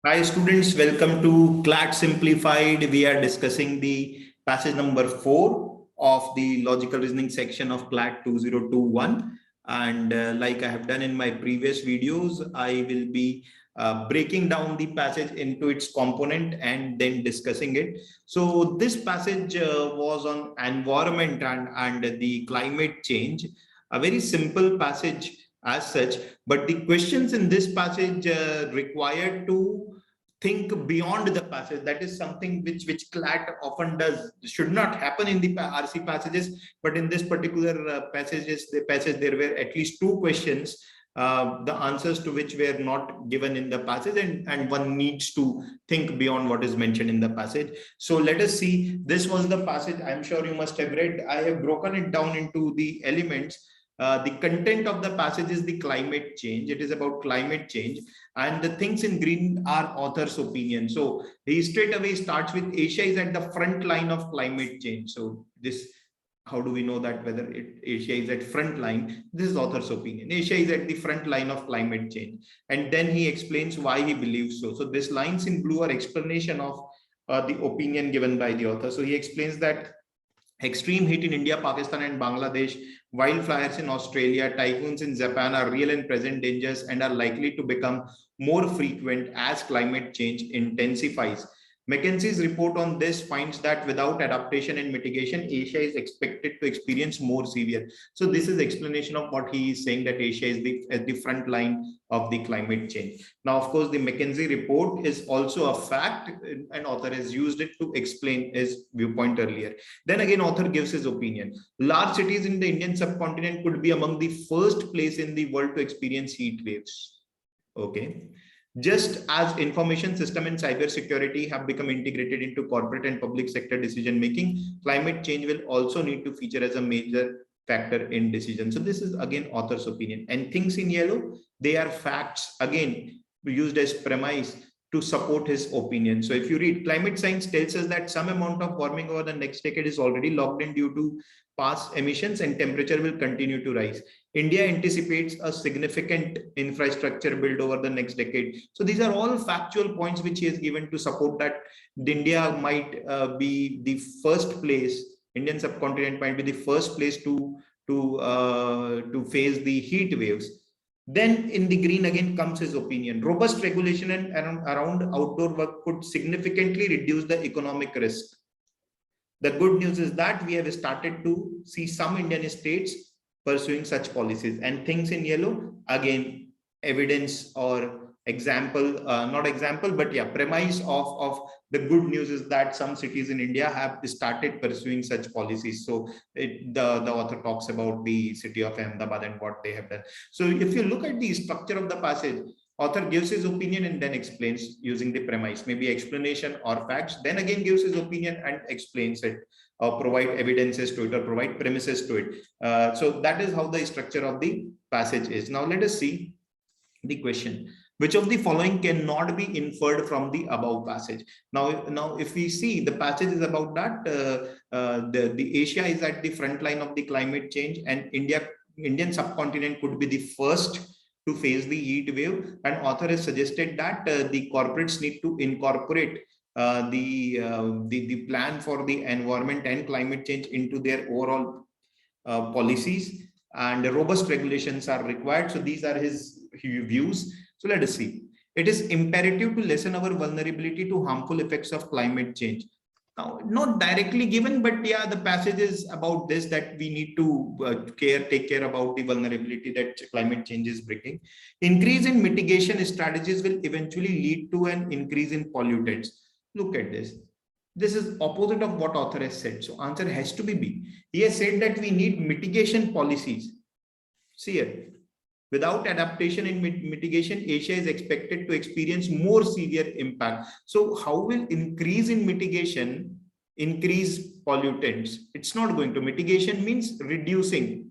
Hi students, welcome to CLAT Simplified. We are discussing the passage number 4 of the logical reasoning section of CLAT 2021. And like I have done in my previous videos, I will be breaking down the passage into its component and then discussing it. So this passage was on environment and the climate change, a very simple passage as such, but the questions in this passage required to think beyond the passage. That is something which CLAT often does. Should not happen in the RC passages, but in this particular passage there were at least two questions, the answers to which were not given in the passage, and one needs to think beyond what is mentioned in the passage. So let us see. This was the passage. I'm sure you must have read. I have broken it down into the elements. The content of the passage is the climate change. It is about climate change, and the things in green are author's opinion. So he straight away starts with Asia is at the front line of climate change. So this, how do we know that whether Asia is at front line? This is author's opinion. Asia is at the front line of climate change, and then he explains why he believes so. So this lines in blue are explanation of the opinion given by the author. So he explains that extreme heat in India, Pakistan, and Bangladesh, wildfires in Australia, typhoons in Japan are real and present dangers and are likely to become more frequent as climate change intensifies. McKinsey's report on this finds that without adaptation and mitigation, Asia is expected to experience more severe. So this is explanation of what he is saying, that Asia is at the front line of the climate change. Now, of course, the McKinsey report is also a fact, and author has used it to explain his viewpoint earlier. Then again, author gives his opinion. Large cities in the Indian subcontinent could be among the first place in the world to experience heat waves. Okay. Just as information system and cybersecurity have become integrated into corporate and public sector decision making, climate change will also need to feature as a major factor in decision. So this is again author's opinion. And things in yellow, they are facts, again used as premise to support his opinion. So if you read, climate science tells us that some amount of warming over the next decade is already locked in due to past emissions, and temperature will continue to rise. India anticipates a significant infrastructure build over the next decade. So these are all factual points which he has given to support that India might be the first place, Indian subcontinent might be the first place to face the heat waves. Then in the green again comes his opinion. Robust regulation and around outdoor work could significantly reduce the economic risk. The good news is that we have started to see some Indian states pursuing such policies. And things in yellow, again, evidence or example, not example, but yeah, premise of the good news is that some cities in India have started pursuing such policies. So the author talks about the city of Ahmedabad and what they have done. So if you look at the structure of the passage, author gives his opinion and then explains using the premise, maybe explanation or facts, then again gives his opinion and explains it, or provide evidences to it, or provide premises to it. So that is how the structure of the passage is. Now let us see the question. Which of the following cannot be inferred from the above passage? Now if we see, the passage is about that the Asia is at the front line of the climate change, and Indian subcontinent could be the first to face the heat wave, and author has suggested that the corporates need to incorporate the plan for the environment and climate change into their overall policies, and robust regulations are required. So these are his views. So let us see. It is imperative to lessen our vulnerability to harmful effects of climate change. Now, not directly given, but yeah, the passage is about this, that we need to take care about the vulnerability that climate change is bringing. Increase in mitigation strategies will eventually lead to an increase in pollutants. Look at this. This is opposite of what author has said. So answer has to be B. He has said that we need mitigation policies. See here. Without adaptation and mitigation, Asia is expected to experience more severe impact. So how will increase in mitigation increase pollutants? It's not going to. Mitigation means reducing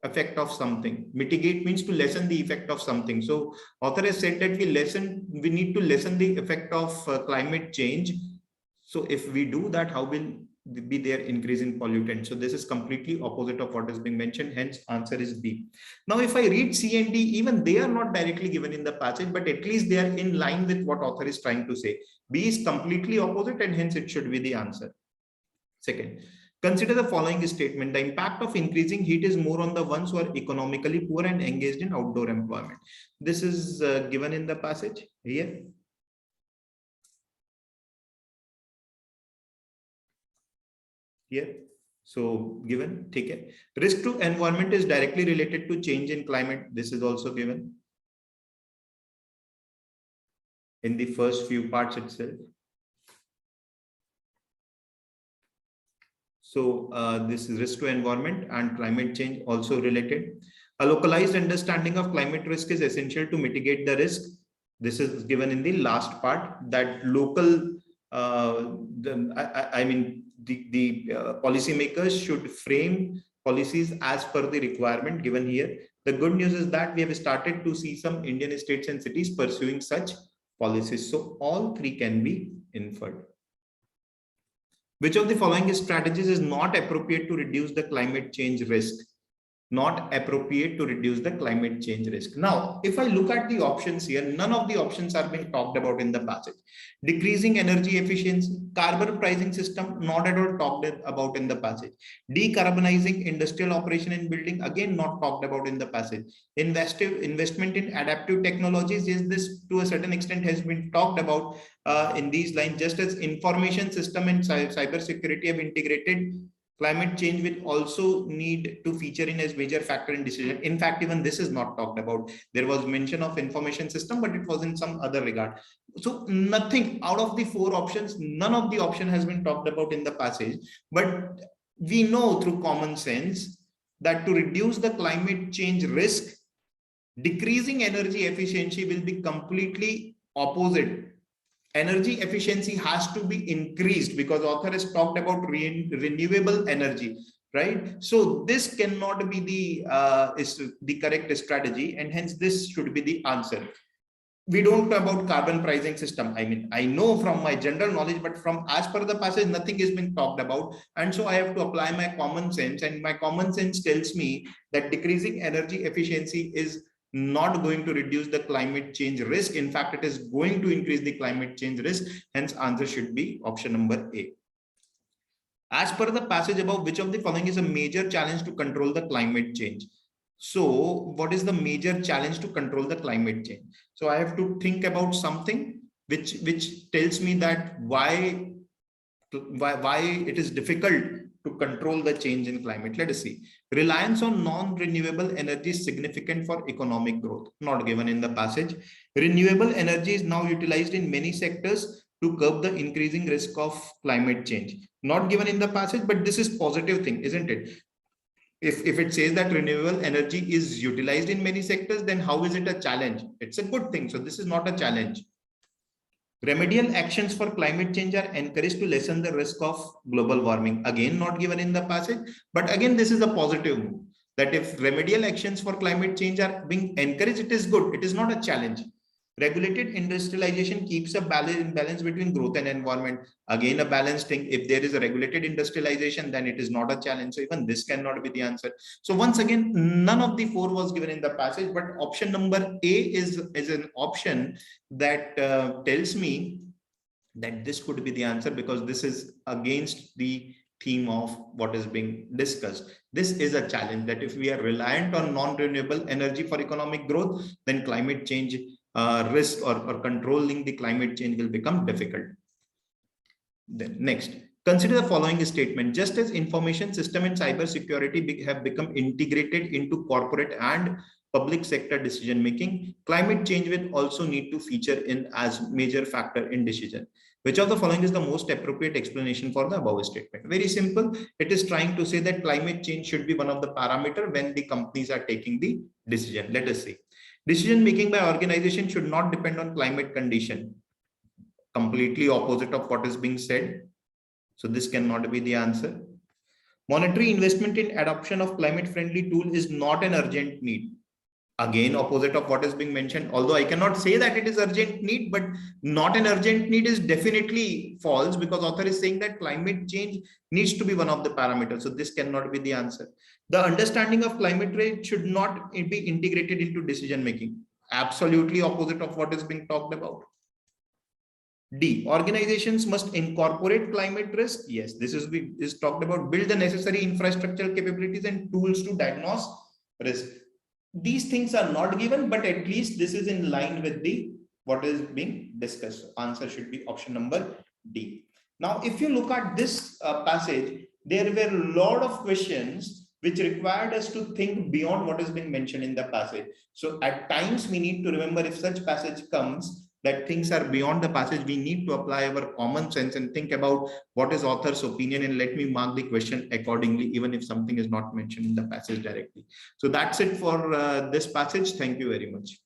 effect of something. Mitigate means to lessen the effect of something. So author has said that we need to lessen the effect of climate change. So if we do that, how will be there increase in pollutant. So this is completely opposite of what is being mentioned. Hence answer is B. Now, if I read C and D, even they are not directly given in the passage, but at least they are in line with what author is trying to say. B is completely opposite and hence it should be the answer. Second, consider the following statement. The impact of increasing heat is more on the ones who are economically poor and engaged in outdoor employment. This is given in the passage here. Here. So given, take it. Risk to environment is directly related to change in climate. This is also given in the first few parts itself. So this is risk to environment and climate change also related. A localized understanding of climate risk is essential to mitigate the risk. This is given in the last part, that local, the policymakers should frame policies as per the requirement given here. The good news is that we have started to see some Indian states and cities pursuing such policies. So all three can be inferred. Which of the following strategies is not appropriate to reduce the climate change risk? Not appropriate to reduce the climate change risk. Now, if I look at the options here, none of the options are being talked about in the passage. Decreasing energy efficiency, carbon pricing system, not at all talked about in the passage. Decarbonizing industrial operation and building, again not talked about in the passage. Investment in adaptive technologies, is this to a certain extent has been talked about in these lines, just as information system and cyber security have integrated. Climate change will also need to feature in as major factor in decision. In fact, even this is not talked about. There was mention of information system, but it was in some other regard. So nothing out of the four options, none of the option has been talked about in the passage. But we know through common sense that to reduce the climate change risk, decreasing energy efficiency will be completely opposite. Energy efficiency has to be increased because author has talked about renewable energy, right? So this cannot be the correct strategy, and hence this should be the answer. We don't know about carbon pricing system. I mean, I know from my general knowledge, but from as per the passage, nothing is being talked about. And so I have to apply my common sense, and my common sense tells me that decreasing energy efficiency is not going to reduce the climate change risk. In fact, it is going to increase the climate change risk. Hence, answer should be option number A. As per the passage above, which of the following is a major challenge to control the climate change? So, what is the major challenge to control the climate change? So, I have to think about something which tells me that why it is difficult to control the change in climate. Let us see. Reliance on non-renewable energy is significant for economic growth. Not given in the passage. Renewable energy is now utilized in many sectors to curb the increasing risk of climate change. Not given in the passage, but this is positive thing, isn't it? If it says that renewable energy is utilized in many sectors, then how is it a challenge? It's a good thing. So this is not a challenge. Remedial actions for climate change are encouraged to lessen the risk of global warming. Again, not given in the passage, but again, this is a positive move. That if remedial actions for climate change are being encouraged, it is good. It is not a challenge. Regulated industrialization keeps a balance between growth and environment. Again, a balanced thing. If there is a regulated industrialization, then it is not a challenge. So even this cannot be the answer. So once again, none of the four was given in the passage, but option number A is an option that tells me that this could be the answer, because this is against the theme of what is being discussed. This is a challenge, that if we are reliant on non-renewable energy for economic growth, then climate change risk or controlling the climate change will become difficult. Then next, consider the following statement. Just as information system and cyber security have become integrated into corporate and public sector decision making, climate change will also need to feature in as major factor in decision. Which of the following is the most appropriate explanation for the above statement? Very simple. It is trying to say that climate change should be one of the parameters when the companies are taking the decision. Let us see. Decision making by organization should not depend on climate condition. Completely opposite of what is being said. So this cannot be the answer. Monetary investment in adoption of climate friendly tool is not an urgent need. Again, opposite of what is being mentioned, although I cannot say that it is urgent need, but not an urgent need is definitely false, because author is saying that climate change needs to be one of the parameters. So this cannot be the answer. The understanding of climate change should not be integrated into decision making. Absolutely opposite of what is being talked about. D, organizations must incorporate climate risk. Yes, this is talked about. Build the necessary infrastructural capabilities and tools to diagnose risk. These things are not given, but at least this is in line with the what is being discussed. Answer should be option number D. Now, if you look at this passage, there were a lot of questions which required us to think beyond what is being mentioned in the passage. So at times we need to remember, if such passage comes that things are beyond the passage, we need to apply our common sense and think about what is author's opinion, and let me mark the question accordingly, even if something is not mentioned in the passage directly. So that's it for this passage. Thank you very much.